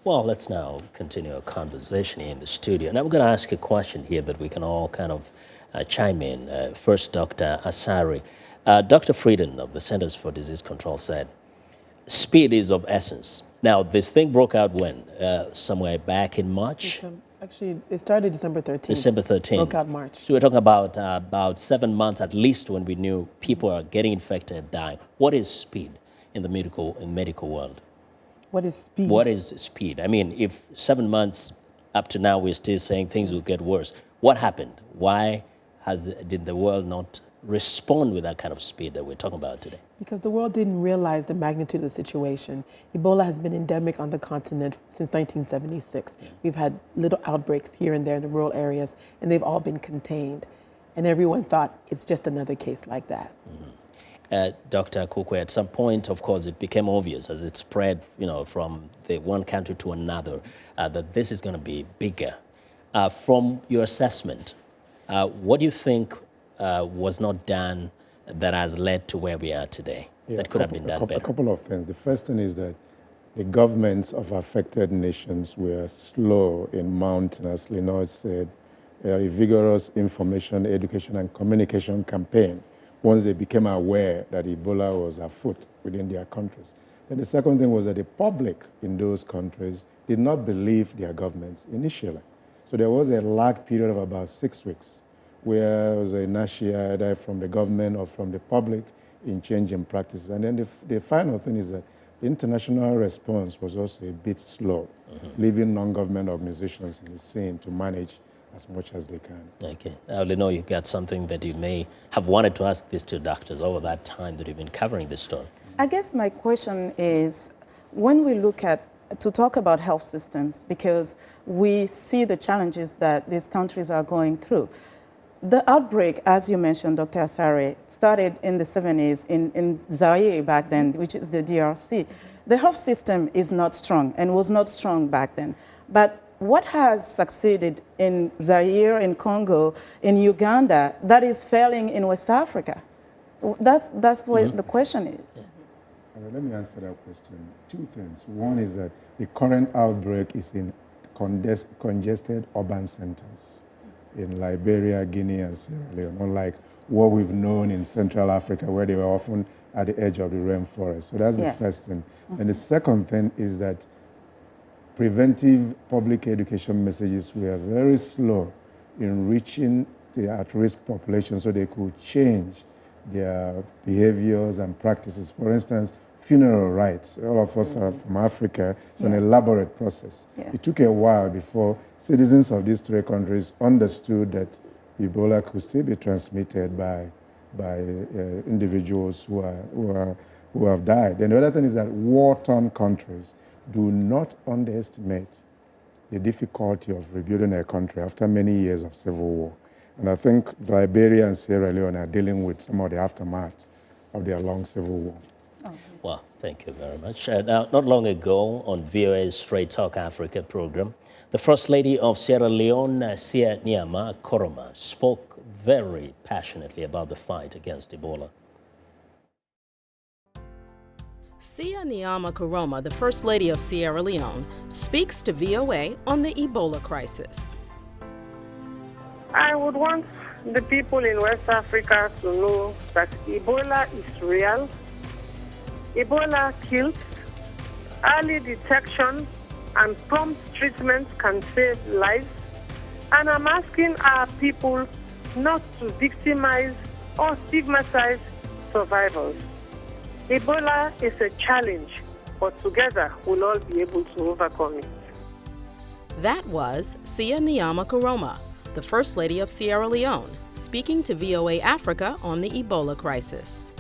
Well, let's now continue our conversation here in the studio. And I'm going to ask a question here that we can all kind of chime in. First, Dr. Asare. Dr. Frieden of the Centers for Disease Control said, speed is of essence. Now, this thing broke out when? Somewhere back in March? Actually, it started December 13th. December 13th. Broke out March. So we're talking about 7 months at least when we knew people are getting infected, dying. What is speed in the medical world? What is speed? What is speed? I mean, if 7 months up to now we're still saying things will get worse, what happened? Why did the world not respond with that kind of speed that we're talking about today? Because the world didn't realize the magnitude of the situation. Ebola has been endemic on the continent since 1976. Yeah. We've had little outbreaks here and there in the rural areas, and they've all been contained. And everyone thought it's just another case like that. Mm-hmm. Dr. Akukwe, at some point, of course, it became obvious as it spread, from the one country to another, that this is going to be bigger. From your assessment, what do you think was not done that has led to where we are today? Yeah, that could have been done better. A couple of things. The first thing is that the governments of affected nations were slow in mounting, as Linord said, a vigorous information, education, and communication campaign once they became aware that Ebola was afoot within their countries. Then the second thing was that the public in those countries did not believe their governments initially. So there was a lag period of about 6 weeks where there was inertia either from the government or from the public in changing practices. And then the final thing is that the international response was also a bit slow, leaving non-government organizations in the scene to manage as much as they can. Okay. I know you got something that you may have wanted to ask these two doctors over that time that you've been covering this story. I guess my question is, when we look at, to talk about health systems, because we see the challenges that these countries are going through. The outbreak, as you mentioned, Dr. Asare, started in the 70s in Zaire back then, which is the DRC. The health system is not strong and was not strong back then. But what has succeeded in Zaire, in Congo, in Uganda, that is failing in West Africa? That's what the question is. Let me answer that question. Two things. One is that the current outbreak is in congested urban centers in Liberia, Guinea, and Sierra Leone, unlike what we've known in Central Africa, where they were often at the edge of the rainforest. So that's the first thing. And the second thing is that preventive public education messages were very slow in reaching the at-risk population so they could change their behaviors and practices. For instance, funeral rites. All of us are from Africa. It's an elaborate process. It took a while before citizens of these three countries understood that Ebola could still be transmitted by individuals who have died. And the other thing is that war-torn countries do not underestimate the difficulty of rebuilding a country after many years of civil war. And I think Liberia and Sierra Leone are dealing with some of the aftermath of their long civil war. Well, thank you very much. Now, not long ago on VOA's Straight Talk Africa program, the First Lady of Sierra Leone, Nyama, Koroma, spoke very passionately about the fight against Ebola. Nyama Koroma, the First Lady of Sierra Leone, speaks to VOA on the Ebola crisis. I would want the people in West Africa to know that Ebola is real. Ebola kills. Early detection and prompt treatment can save lives. And I'm asking our people not to victimize or stigmatize survivors. Ebola is a challenge, but together we'll all be able to overcome it. That was Nyama Koroma, the First Lady of Sierra Leone, speaking to VOA Africa on the Ebola crisis.